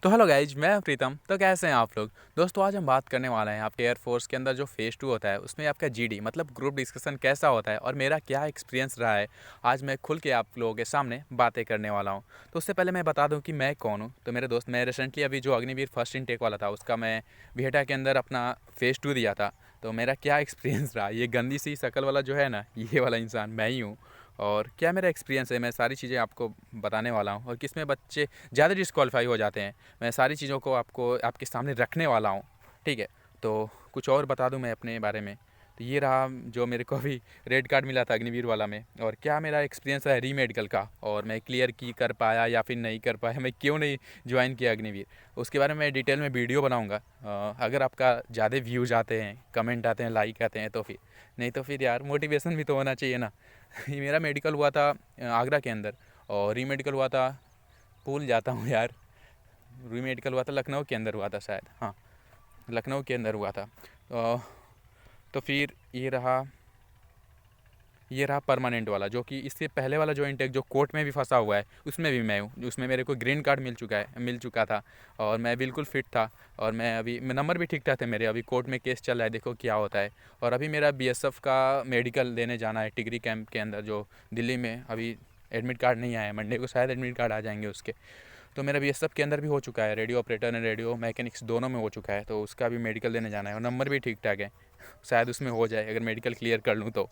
तो hello guys, मैं प्रीतम। तो कैसे हैं आप लोग। दोस्तों, आज हम बात करने वाले हैं आपके एयरफोर्स के अंदर जो फेज़ 2 होता है उसमें आपका जीडी मतलब ग्रुप डिस्कशन कैसा होता है और मेरा क्या एक्सपीरियंस रहा है। आज मैं खुल के आप लोगों के सामने बातें करने वाला हूं। तो उससे पहले मैं बता दूं कि मैं कौन हूं। तो मेरे दोस्त, मैं रिसेंटली अभी जो अग्निवीर फर्स्ट इनटेक वाला था उसका मैं बिहेटा के अंदर अपना फेज़ 2 दिया था। तो मेरा क्या एक्सपीरियंस रहा, ये गंदी सी शक्ल वाला जो है ना, ये वाला इंसान मैं ही हूँ। और क्या मेरा एक्सपीरियंस है, मैं सारी चीज़ें आपको बताने वाला हूँ। और किस में बच्चे ज़्यादा डिस्क्वालीफाई हो जाते हैं, मैं सारी चीज़ों को आपको आपके सामने रखने वाला हूँ। ठीक है, तो कुछ और बता दूँ मैं अपने बारे में। तो ये रहा जो मेरे को अभी रेड कार्ड मिला था अग्निवीर वाला में, और क्या मेरा एक्सपीरियंस है री मेडिकल का, और मैं क्लियर की कर पाया या फिर नहीं कर पाया, मैं क्यों नहीं ज्वाइन किया अग्निवीर, उसके बारे में मैं डिटेल में वीडियो बनाऊंगा। अगर आपका ज़्यादा व्यूज़ आते हैं, कमेंट आते हैं, लाइक आते हैं तो फिर, नहीं तो फिर यार मोटिवेशन भी तो होना चाहिए ना। ये मेरा मेडिकल हुआ था आगरा के अंदर, और री मेडिकल हुआ था, भूल जाता हूँ यार। री मेडिकल हुआ था लखनऊ के अंदर हुआ था शायद, हाँ लखनऊ के अंदर हुआ था। तो फिर ये रहा परमानेंट वाला, जो कि इससे पहले वाला जो इंटेक जो कोर्ट में भी फंसा हुआ है उसमें भी मैं हूँ। उसमें मेरे को ग्रीन कार्ड मिल चुका था और मैं बिल्कुल फिट था। और मैं अभी नंबर भी ठीक ठाक थे मेरे। अभी कोर्ट में केस चल रहा है, देखो क्या होता है। और अभी मेरा बीएसएफ का मेडिकल देने जाना है टिगरी कैंप के अंदर जो दिल्ली में। अभी एडमिट कार्ड नहीं आया है, मंडे को शायद एडमिट कार्ड आ जाएंगे उसके। तो मेरा बीएसएफ के अंदर भी हो चुका है, radio operator and radio mechanics दोनों में हो चुका है। तो उसका भी मेडिकल देने जाना है और नंबर भी ठीक ठाक है, शायद उसमें हो जाए अगर मेडिकल क्लियर कर लूँ तो।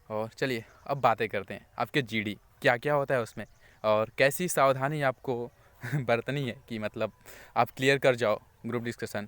और चलिए अब बातें करते हैं आपके जीडी क्या क्या होता है उसमें, और कैसी सावधानी आपको बरतनी है कि मतलब आप क्लियर कर जाओ ग्रुप डिस्कशन।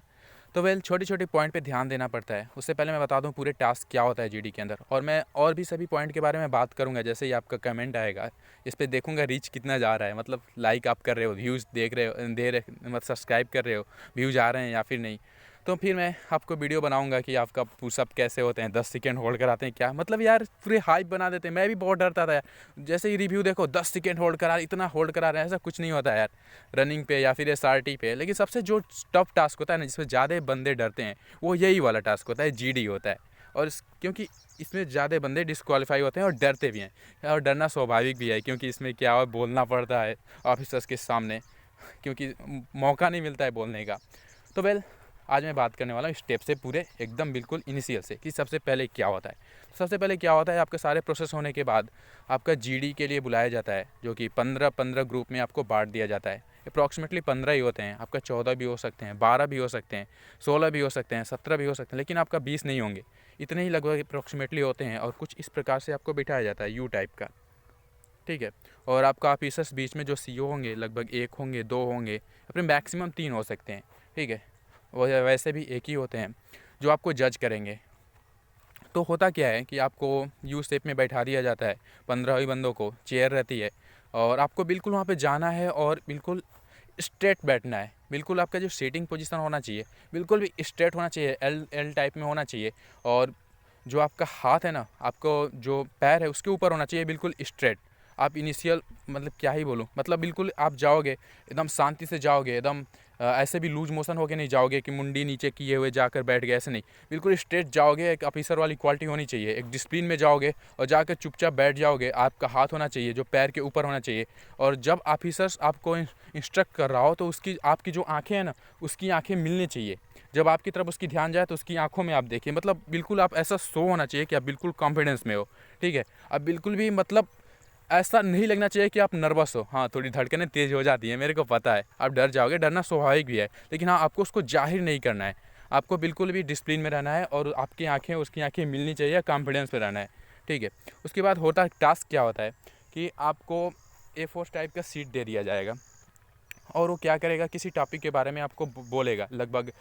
तो वेल, छोटी छोटी पॉइंट पे ध्यान देना पड़ता है। उससे पहले मैं बता दूं पूरे टास्क क्या होता है जीडी के अंदर, और मैं और भी सभी पॉइंट के बारे में बात करूंगा जैसे ही आपका कमेंट आएगा। इस पर देखूंगा रीच कितना जा रहा है, मतलब लाइक आप कर रहे हो, व्यूज़ देख रहे हो, मतलब सब्सक्राइब कर रहे हो, व्यूज़ आ रहे हैं या फिर नहीं। तो फिर मैं आपको वीडियो बनाऊंगा कि आपका पुशअप कैसे होते हैं, 10 सेकेंड होल्ड कराते हैं क्या, मतलब यार पूरे हाइप बना देते हैं। मैं भी बहुत डरता था यार, जैसे ही रिव्यू देखो 10 सेकेंड होल्ड करा, इतना होल्ड करा रहे हैं, ऐसा कुछ नहीं होता यार रनिंग पे या फिर एसआरटी पे। लेकिन सबसे जो टफ टास्क होता है ना, जिसमें ज़्यादा बंदे डरते हैं, वो यही वाला टास्क होता है, जीडी होता है। और क्योंकि इसमें ज़्यादा बंदे डिस्क्वालीफाई होते हैं और डरते भी हैं, और डरना स्वाभाविक भी है क्योंकि इसमें क्या है, बोलना पड़ता है ऑफिसर्स के सामने, क्योंकि मौका नहीं मिलता है बोलने का। तो वेल, आज मैं बात करने वाला हूँ स्टेप से पूरे एकदम बिल्कुल इनिशियल से कि सबसे पहले क्या होता है। सबसे पहले क्या होता है, आपके सारे प्रोसेस होने के बाद आपका जीडी के लिए बुलाया जाता है, जो कि 15-15 ग्रुप में आपको बांट दिया जाता है। अप्रॉक्सीमेटली 15 ही होते हैं, आपका 14 भी हो सकते हैं, 12 भी हो सकते हैं, 16 भी हो सकते हैं, 17 भी हो सकते हैं, लेकिन आपका 20 नहीं होंगे। इतने ही लगभग अप्रॉक्सीमेटली होते हैं, और कुछ इस प्रकार से आपको बिठाया जाता है यू टाइप का। ठीक है, और आपका ऑफिसर्स बीच में जो सीओ होंगे लगभग एक होंगे, दो होंगे, अपने मैक्सिमम 3 हो सकते हैं। ठीक है, वैसे भी एक ही होते हैं जो आपको जज करेंगे। तो होता क्या है कि आपको यू शेप में बैठा दिया जाता है, 15 ही बंदों को, चेयर रहती है, और आपको बिल्कुल वहाँ पे जाना है और बिल्कुल स्ट्रेट बैठना है। बिल्कुल आपका जो सीटिंग पोजीशन होना चाहिए बिल्कुल भी स्ट्रेट होना चाहिए, एल एल टाइप में होना चाहिए। और जो आपका हाथ है ना, आपको जो पैर है उसके ऊपर होना चाहिए बिल्कुल स्ट्रेट। आप इनिशियल मतलब क्या ही बोलूँ, मतलब बिल्कुल आप जाओगे एकदम शांति से जाओगे, एकदम ऐसे भी लूज मोशन होके नहीं जाओगे कि मुंडी नीचे किए हुए जाकर बैठ गए, ऐसे नहीं। बिल्कुल स्ट्रेट जाओगे, एक ऑफिसर वाली क्वालिटी होनी चाहिए, एक डिसिप्लिन में जाओगे और जाकर चुपचाप बैठ जाओगे। आपका हाथ होना चाहिए जो पैर के ऊपर होना चाहिए। और जब ऑफिसर्स आपको इंस्ट्रक्ट कर रहा हो तो उसकी आपकी जो आँखें हैं ना, उसकी आँखें मिलनी चाहिए। जब आपकी तरफ उसकी ध्यान जाए तो उसकी आंखों में आप देखिए, मतलब बिल्कुल आप ऐसा शो होना चाहिए कि आप बिल्कुल कॉन्फिडेंस में हो। ठीक है, अब बिल्कुल भी मतलब ऐसा नहीं लगना चाहिए कि आप नर्वस हो। हाँ, थोड़ी धड़कनें तेज़ हो जाती हैं, मेरे को पता है, आप डर जाओगे, डरना स्वाभाविक भी है, लेकिन हाँ आपको उसको जाहिर नहीं करना है। आपको बिल्कुल भी डिसिप्लिन में रहना है और आपकी आंखें उसकी आंखें मिलनी चाहिए, कॉन्फिडेंस में रहना है। ठीक है, उसके बाद होता है टास्क क्या होता है कि आपको A4 टाइप का सीट दे दिया जाएगा, और वो क्या करेगा, किसी टॉपिक के बारे में आपको बोलेगा, लगभग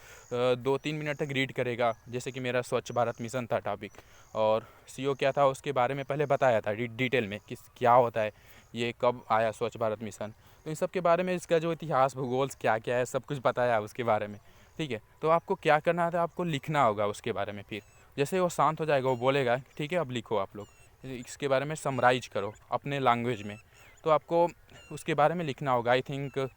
2-3 मिनट तक रीड करेगा। जैसे कि मेरा स्वच्छ भारत मिशन था टॉपिक, और सीओ क्या था उसके बारे में पहले बताया था डिटेल में कि क्या होता है, ये कब आया स्वच्छ भारत मिशन। तो इन सब के बारे में, इसका जो इतिहास भूगोल क्या क्या है, सब कुछ बताया उसके बारे में। ठीक है, तो आपको क्या करना था, आपको लिखना होगा उसके बारे में। फिर जैसे वो शांत हो जाएगा, वो बोलेगा ठीक है अब लिखो आप लोग, इसके बारे में समराइज करो अपने लैंग्वेज में। तो आपको उसके बारे में लिखना होगा। आई थिंक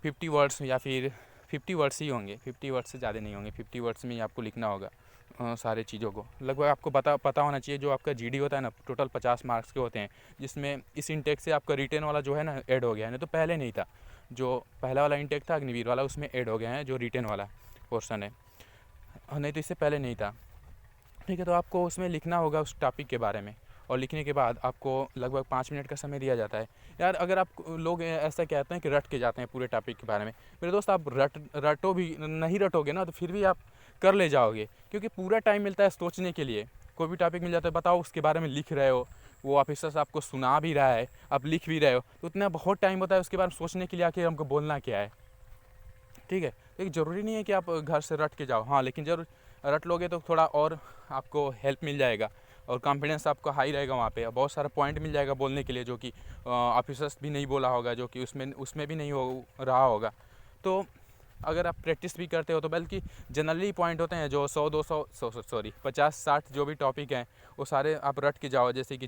50 वर्ड्स या फिर 50 वर्ड्स ही होंगे, 50 वर्ड्स से ज़्यादा नहीं होंगे, 50 वर्ड्स में ही आपको लिखना होगा। सारे चीज़ों को लगभग आपको पता होना चाहिए। जो आपका जीडी होता है ना, टोटल 50 मार्क्स के होते हैं, जिसमें इस इंटेक से आपका रिटेन वाला जो है ना ऐड हो गया है, नहीं तो पहले नहीं था। जो पहला वाला इंटेक था अग्निवीर वाला, उसमें ऐड हो गया है जो रिटेन वाला पोर्शन है, नहीं तो इससे पहले नहीं था। ठीक है, तो आपको उसमें लिखना होगा उस टॉपिक के बारे में, और लिखने के बाद आपको लगभग 5 मिनट का समय दिया जाता है। यार अगर आप लोग ऐसा कहते हैं कि रट के जाते हैं पूरे टॉपिक के बारे में, मेरे दोस्त आप रटो भी नहीं, रटोगे ना तो फिर भी आप कर ले जाओगे, क्योंकि पूरा टाइम मिलता है सोचने के लिए। कोई भी टॉपिक मिल जाता है, बताओ उसके बारे में लिख रहे हो, वो ऑफिसर से आपको सुना भी रहा है, आप लिख भी रहे हो, तो उतना बहुत टाइम होता है उसके बारे में सोचने के लिए आखिर हमको बोलना क्या है। ठीक है, लेकिन ज़रूरी नहीं है कि आप घर से रट के जाओ, हाँ, लेकिन जरूर रट लोगे तो थोड़ा और आपको हेल्प मिल जाएगा, और कॉन्फिडेंस आपका हाई रहेगा। वहाँ पे बहुत सारा पॉइंट मिल जाएगा बोलने के लिए, जो कि ऑफिसर्स भी नहीं बोला होगा, जो कि उसमें भी नहीं हो रहा होगा। तो अगर आप प्रैक्टिस भी करते हो तो बल्कि जनरली पॉइंट होते हैं जो 50-60 जो भी टॉपिक हैं वो सारे आप रट के जाओ। जैसे कि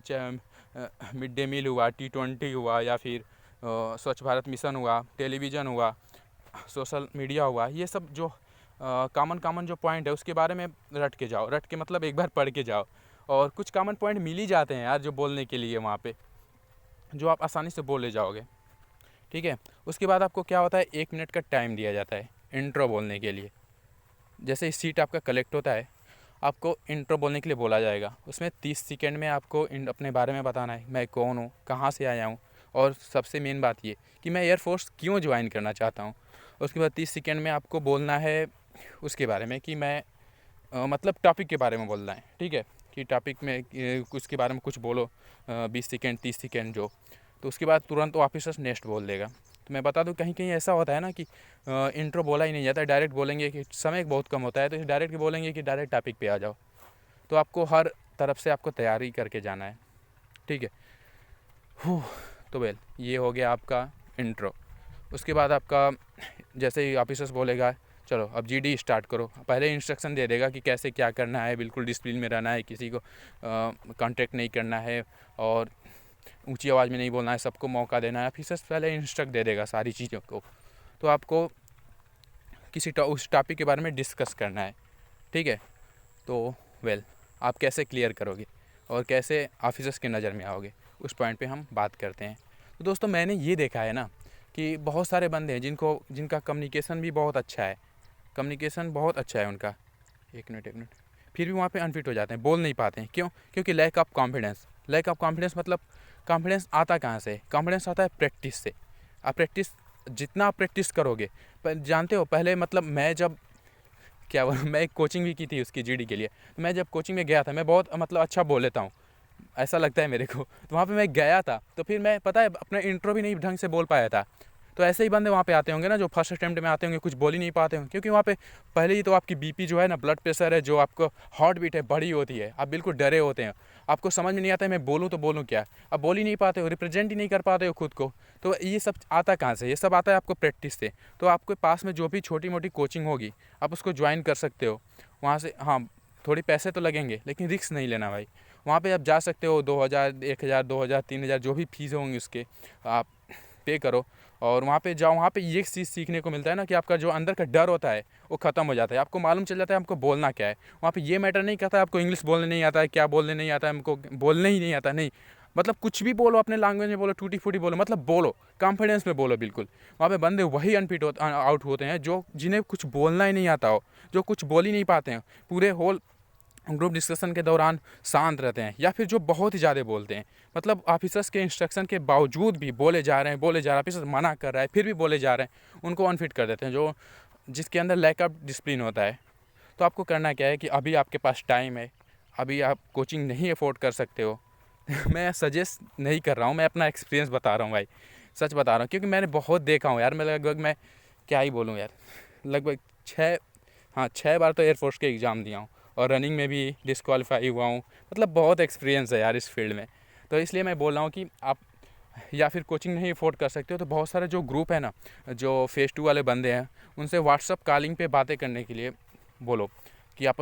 मिड डे मील हुआ, T20 हुआ, या फिर स्वच्छ भारत मिशन हुआ, टेलीविज़न हुआ, सोशल मीडिया हुआ, ये सब जो कॉमन जो पॉइंट है उसके बारे में रट के जाओ। रट के मतलब एक बार पढ़ के जाओ, और कुछ कॉमन पॉइंट मिल ही जाते हैं यार जो बोलने के लिए वहाँ पे, जो आप आसानी से बोले जाओगे। ठीक है, उसके बाद आपको क्या होता है, 1 मिनट का टाइम दिया जाता है इंट्रो बोलने के लिए। जैसे ही सीट आपका कलेक्ट होता है, आपको इंट्रो बोलने के लिए बोला जाएगा। उसमें 30 सेकंड में आपको अपने बारे में बताना है, मैं कौन हूँ, कहाँ से आया हूँ, और सबसे मेन बात ये कि मैं एयरफोर्स क्यों ज्वाइन करना चाहता हूँ। उसके बाद 30 सेकंड में आपको बोलना है उसके बारे में कि मैं मतलब टॉपिक के बारे में बोलना है। ठीक है, कि टॉपिक में उसके बारे में कुछ बोलो, 20 सेकंड 30 सेकंड जो, तो उसके बाद तुरंत वो ऑफिसर्स नेक्स्ट बोल देगा। तो मैं बता दूं, कहीं कहीं ऐसा होता है ना कि इंट्रो बोला ही नहीं जाता, डायरेक्ट बोलेंगे कि समय बहुत कम होता है, तो डायरेक्ट बोलेंगे कि डायरेक्ट टॉपिक पे आ जाओ। तो आपको हर तरफ से आपको तैयारी करके जाना है। ठीक है, तो वेल ये हो गया आपका इंट्रो। उसके बाद आपका जैसे ही ऑफिसर्स बोलेगा चलो अब जीडी स्टार्ट करो, पहले इंस्ट्रक्शन दे देगा कि कैसे क्या करना है, बिल्कुल डिसिप्लिन में रहना है, किसी को कॉन्ट्रैक्ट नहीं करना है, और ऊंची आवाज़ में नहीं बोलना है, सबको मौका देना है। ऑफिसर्स पहले इंस्ट्रक्ट दे देगा सारी चीज़ों को, तो आपको उस टॉपिक के बारे में डिस्कस करना है। ठीक है, तो वेल आप कैसे क्लियर करोगे और कैसे ऑफिसर्स की नज़र में आओगे, उस पॉइंट पे हम बात करते हैं। तो दोस्तों मैंने ये देखा है ना कि बहुत सारे बंदे हैं जिनका कम्युनिकेशन भी बहुत अच्छा है, कम्युनिकेशन बहुत अच्छा है उनका, एक मिनट, फिर भी वहाँ पे अनफिट हो जाते हैं, बोल नहीं पाते हैं। क्यों? क्योंकि लैक ऑफ कॉन्फिडेंस मतलब कॉन्फिडेंस आता कहाँ से? कॉन्फिडेंस आता है प्रैक्टिस से। जितना आप प्रैक्टिस करोगे, पर जानते हो पहले मतलब मैं एक कोचिंग भी की थी उसकी जीडी के लिए। तो मैं जब कोचिंग में गया था, मैं बहुत मतलब अच्छा बोल लेता हूँ, ऐसा लगता है मेरे को। तो वहाँ पे मैं गया था, तो फिर मैं पता है अपना इंट्रो भी नहीं ढंग से बोल पाया था। तो ऐसे ही बंदे वहाँ पे आते होंगे ना जो फर्स्ट अटेम्प्ट में आते होंगे, कुछ बोल ही नहीं पाते होंगे, क्योंकि वहाँ पे पहले ही तो आपकी बीपी जो है ना, ब्लड प्रेशर है, जो आपको हार्ट बीट है बड़ी होती है, आप बिल्कुल डरे होते हैं, आपको समझ में नहीं आता है मैं बोलूँ तो बोलूँ क्या, आप बोल ही नहीं पाते हो, रिप्रेजेंट ही नहीं कर पाते हो खुद को। तो ये सब आता कहाँ से? ये सब आता है आपको प्रैक्टिस से। तो आपके पास में जो भी छोटी मोटी कोचिंग होगी आप उसको ज्वाइन कर सकते हो वहाँ से। हाँ, थोड़ी पैसे तो लगेंगे, लेकिन रिस्क नहीं लेना भाई। वहाँ पे आप जा सकते हो, 2000 1000 2000 3000 जो भी फीस होंगी उसके आप पे करो, और वहाँ पे जाओ। वहाँ पे ये चीज़ सीखने को मिलता है ना कि आपका जो अंदर का डर होता है वो ख़त्म हो जाता है, आपको मालूम चल जाता है हमको बोलना क्या है। वहाँ पे ये मैटर नहीं करता है आपको इंग्लिश बोलने नहीं आता है, क्या बोलने नहीं आता है, हमको बोलने ही नहीं आता, नहीं, मतलब कुछ भी बोलो, अपने लैंग्वेज में बोलो, टूटी फूटी बोलो, मतलब बोलो, कॉन्फिडेंस में बोलो बिल्कुल। वहाँ पे बंदे वही आउट होते हैं जो जिन्हें कुछ बोलना ही नहीं आता हो, जो कुछ बोल ही नहीं पाते हैं, पूरे होल ग्रुप डिस्कशन के दौरान शांत रहते हैं, या फिर जो बहुत ही ज़्यादा बोलते हैं, मतलब ऑफिसर्स के इंस्ट्रक्शन के बावजूद भी बोले जा रहे हैं, ऑफिसर मना कर रहा है फिर भी बोले जा रहे हैं, उनको अनफिट कर देते हैं, जिसके अंदर लैक ऑफ डिसिप्लिन होता है। तो आपको करना क्या है कि अभी आपके पास टाइम है, अभी आप कोचिंग नहीं अफोर्ड कर सकते हो। मैं सजेस्ट नहीं कर रहा हूँ, मैं अपना एक्सपीरियंस बता रहा हूँ भाई, सच बता रहा हूँ, क्योंकि मैंने बहुत देखा हूँ यार। मैं क्या ही बोलूँ यार, लगभग 6 बार तो एयरफोर्स के एग्ज़ाम दिया हूँ, और रनिंग में भी डिस्क्वालीफाई हुआ हूँ, मतलब बहुत एक्सपीरियंस है यार इस फील्ड में। तो इसलिए मैं बोल रहा हूँ कि आप या फिर कोचिंग नहीं अफोर्ड कर सकते हो तो बहुत सारे जो ग्रुप है ना, जो फेज़ 2 वाले बंदे हैं, उनसे व्हाट्सअप कॉलिंग पे बातें करने के लिए बोलो कि आप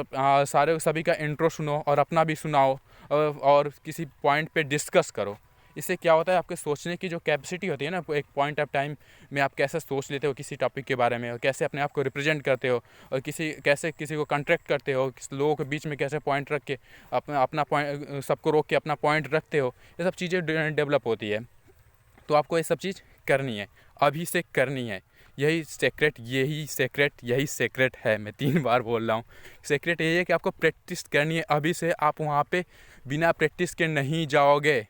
सभी का इंट्रो सुनो और अपना भी सुनाओ, और किसी पॉइंट पे डिस्कस करो। इससे क्या होता है, आपके सोचने की जो कैपेसिटी होती है ना, एक पॉइंट ऑफ टाइम में आप कैसे सोच लेते हो किसी टॉपिक के बारे में, और कैसे अपने आप को रिप्रेजेंट करते हो, और कैसे किसी को कॉन्ट्रैक्ट करते हो, किस लोगों के बीच में कैसे पॉइंट रख के अपना पॉइंट, सबको रोक के अपना पॉइंट रखते हो, ये सब चीज़ें डेवलप होती है। तो आपको ये सब चीज़ करनी है, अभी से करनी है। यही सेक्रेट है, मैं 3 बार बोल रहा हूँ। सेक्रेट यही है कि आपको प्रैक्टिस करनी है अभी से। आप वहाँ पे बिना प्रैक्टिस के नहीं जाओगे।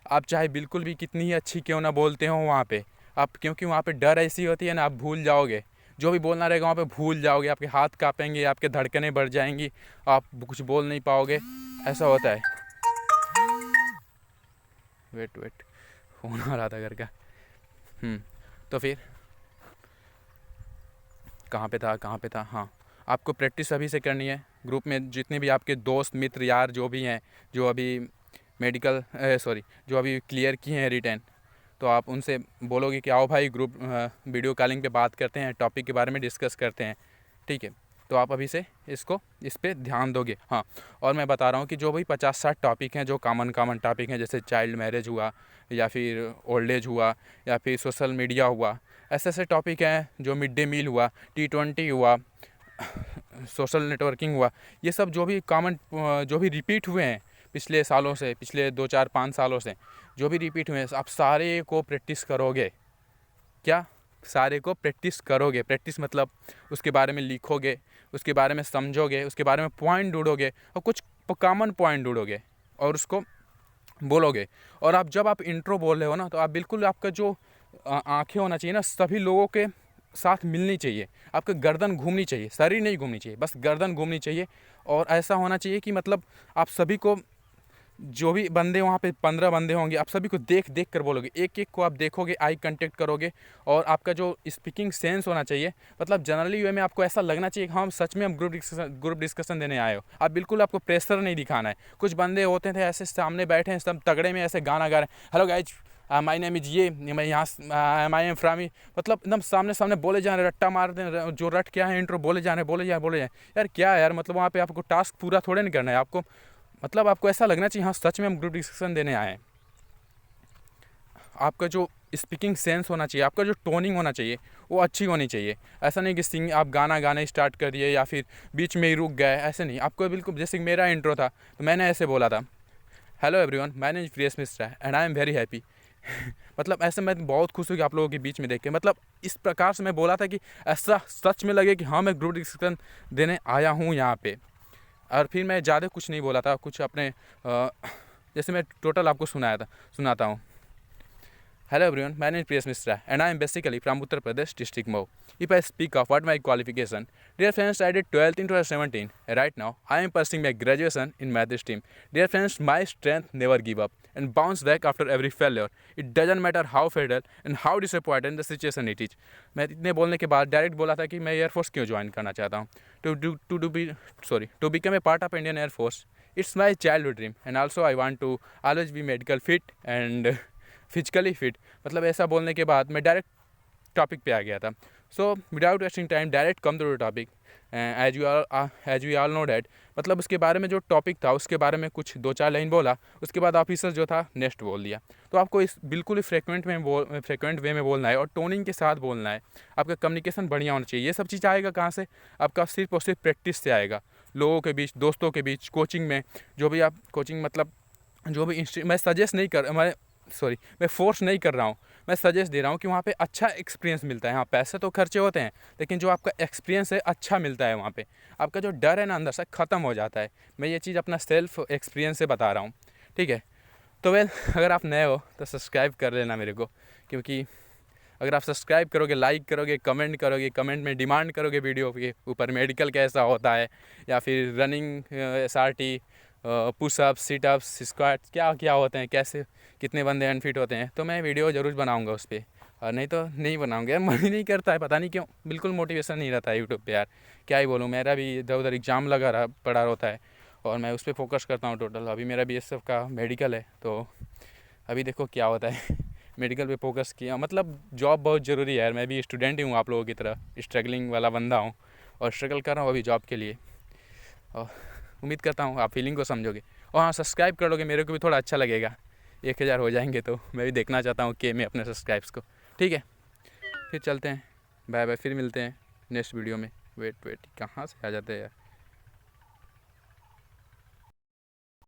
आप चाहे बिल्कुल भी कितनी ही अच्छी क्यों ना बोलते हो वहाँ पे, आप, क्योंकि वहाँ पे डर ऐसी होती है ना, आप भूल जाओगे। जो भी बोलना रहेगा वहाँ पे भूल जाओगे, आपके हाथ काँपेंगे, आपके धड़कनें बढ़ जाएंगी, आप कुछ बोल नहीं पाओगे। ऐसा होता है। वेट फ़ोन आ रहा था घर का। तो फिर कहाँ पे था, हाँ, आपको प्रैक्टिस अभी से करनी है। ग्रुप में जितने भी आपके दोस्त मित्र यार जो भी हैं, जो अभी जो अभी क्लियर किए हैं रिटेन, तो आप उनसे बोलोगे कि आओ भाई ग्रुप वीडियो कॉलिंग पे बात करते हैं, टॉपिक के बारे में डिस्कस करते हैं, ठीक है। तो आप अभी से इस पे ध्यान दोगे। हाँ, और मैं बता रहा हूँ कि जो भी 50-60 टॉपिक हैं, जो कॉमन टॉपिक हैं, जैसे चाइल्ड मैरिज हुआ, या फिर ओल्ड एज हुआ, या फिर सोशल मीडिया हुआ, ऐसे टॉपिक हैं, जो मिड डे मील हुआ, T20 हुआ, सोशल नेटवर्किंग हुआ, ये सब जो भी जो भी रिपीट हुए हैं पिछले सालों से, पिछले 2-4-5 सालों से जो भी रिपीट हुए हैं, आप सारे को प्रैक्टिस करोगे। क्या? सारे को प्रैक्टिस करोगे। प्रैक्टिस मतलब उसके बारे में लिखोगे, उसके बारे में समझोगे, उसके बारे में पॉइंट ढूंढोगे, और कुछ कॉमन पॉइंट ढूंढोगे और उसको बोलोगे। और जब आप इंट्रो बोल रहे हो ना, तो आप बिल्कुल, आपका जो आंखें होना चाहिए ना, सभी लोगों के साथ मिलनी चाहिए। आपका गर्दन घूमनी चाहिए, शरीर नहीं घूमनी चाहिए, बस गर्दन घूमनी चाहिए। और ऐसा होना चाहिए कि मतलब आप सभी को, जो भी बंदे वहाँ पे 15 बंदे होंगे, आप सभी को देख कर बोलोगे, एक एक को आप देखोगे, आई कांटेक्ट करोगे। और आपका जो स्पीकिंग सेंस होना चाहिए, मतलब जनरली वे में आपको ऐसा लगना चाहिए कि हाँ, सच में हम ग्रुप डिस्कशन देने आए हो। आप बिल्कुल, आपको प्रेशर नहीं दिखाना है। कुछ बंदे होते थे ऐसे सामने बैठे हैं, सब तगड़े में ऐसे गाना गा रहे हैं, hello guys my name is ये, मैं यहाँ आई एम फ्रॉम, मतलब एकदम सामने बोले जा रहे, रट्टा मार रहे, जो रट क्या है इंट्रो बोले जा रहे यार। क्या यार, मतलब वहाँ पे आपको टास्क पूरा थोड़े नहीं करना है आपको, मतलब आपको ऐसा लगना चाहिए हाँ, सच में हम ग्रुप डिस्कशन देने आए हैं। आपका जो स्पीकिंग सेंस होना चाहिए, आपका जो टोनिंग होना चाहिए, वो अच्छी होनी चाहिए। ऐसा नहीं कि आप गाना गाना स्टार्ट कर दिए या फिर बीच में ही रुक गए, ऐसे नहीं। आपको बिल्कुल, जैसे मेरा इंट्रो था तो मैंने ऐसे बोला था, hello everyone, my name is Priyas Mishra and I am very happy. मतलब ऐसे मैं बहुत खुश हूँ कि आप लोगों के बीच में देख के, मतलब इस प्रकार से मैं बोला था कि ऐसा सच में लगे कि हाँ, मैं ग्रुप डिस्कशन देने आया हूँ यहाँ पे। और फिर मैं ज़्यादा कुछ नहीं बोला था, कुछ अपने जैसे मैं टोटल आपको सुनाता हूँ। Hello everyone, my name is Priyesh Mishra and I am basically from Uttar Pradesh district Mhow. If I speak of what my qualification, dear friends, I did 12th in 2017. Right now, I am pursuing my graduation in math stream. Dear friends, my strength never give up and bounce back after every failure. It doesn't matter how fatal and how disappointing the situation it is. मैं इतने बोलने के बाद direct बोला था कि मैं air force क्यों ज्वाइन करना चाहता हूँ, to become a part of Indian Air Force. It's my childhood dream and also I want to always be medical fit and physically fit. मतलब ऐसा बोलने के बाद मैं डायरेक्ट टॉपिक पे आ गया था। So without wasting time direct come to the topic, as we all know that. मतलब उसके बारे में जो टॉपिक था उसके बारे में कुछ 2-4 लाइन बोला, उसके बाद ऑफिसर जो था नेक्स्ट बोल दिया। तो आपको इस बिल्कुल ही फ्रिक्वेंट वे में बोलना है और टोनिंग के साथ बोलना है। आपका कम्युनिकेशन बढ़िया होना चाहिए। ये सब चीज़ आएगा कहाँ से? आपका सिर्फ और सिर्फ प्रैक्टिस से आएगा, लोगों के बीच, दोस्तों के बीच, कोचिंग में। जो भी आप कोचिंग, मतलब जो भी मैं सजेस्ट नहीं कर मैं फोर्स नहीं कर रहा हूँ, मैं सजेस्ट दे रहा हूँ कि वहाँ पे अच्छा एक्सपीरियंस मिलता है। हाँ, पैसे तो खर्चे होते हैं, लेकिन जो आपका एक्सपीरियंस है अच्छा मिलता है वहाँ पे। आपका जो डर है ना अंदर से ख़त्म हो जाता है। मैं ये चीज़ अपना सेल्फ एक्सपीरियंस से बता रहा हूँ, ठीक है। तो अगर आप नए हो तो सब्सक्राइब कर लेना मेरे को, क्योंकि अगर आप सब्सक्राइब करोगे, लाइक करोगे, कमेंट में डिमांड करोगे वीडियो के ऊपर मेडिकल कैसा होता है, या फिर running, SRT, pushups, sit-ups, squat क्या क्या होते हैं, कैसे कितने बंदे अनफिट होते हैं, तो मैं वीडियो ज़रूर बनाऊंगा उस पर। और नहीं तो नहीं बनाऊंगा यार, मन ही नहीं करता है, पता नहीं क्यों, बिल्कुल मोटिवेशन नहीं रहता है यूट्यूब पे यार। क्या ही बोलूँ, मेरा भी इधर उधर एग्ज़ाम पड़ा होता है और मैं उस पर फोकस करता हूँ टोटल। अभी मेरा BSF का मेडिकल है, तो अभी देखो क्या होता है। मेडिकल पे फोकस किया, मतलब जॉब बहुत ज़रूरी है यार। मैं भी स्टूडेंट ही हूँ आप लोगों की तरह, स्ट्रगलिंग वाला बंदा हूँ और स्ट्रगल कर रहा हूँ अभी जॉब के लिए। और उम्मीद करता हूँ आप फीलिंग को समझोगे और हाँ, सब्सक्राइब कर लोगे, मेरे को भी थोड़ा अच्छा लगेगा। 1000 हो जाएंगे तो मैं भी देखना चाहता हूँ के में अपने सब्सक्राइब्स को। ठीक है, फिर चलते हैं, बाय बाय, फिर मिलते हैं नेक्स्ट वीडियो में। वेट कहाँ से आ जाते हैं यार।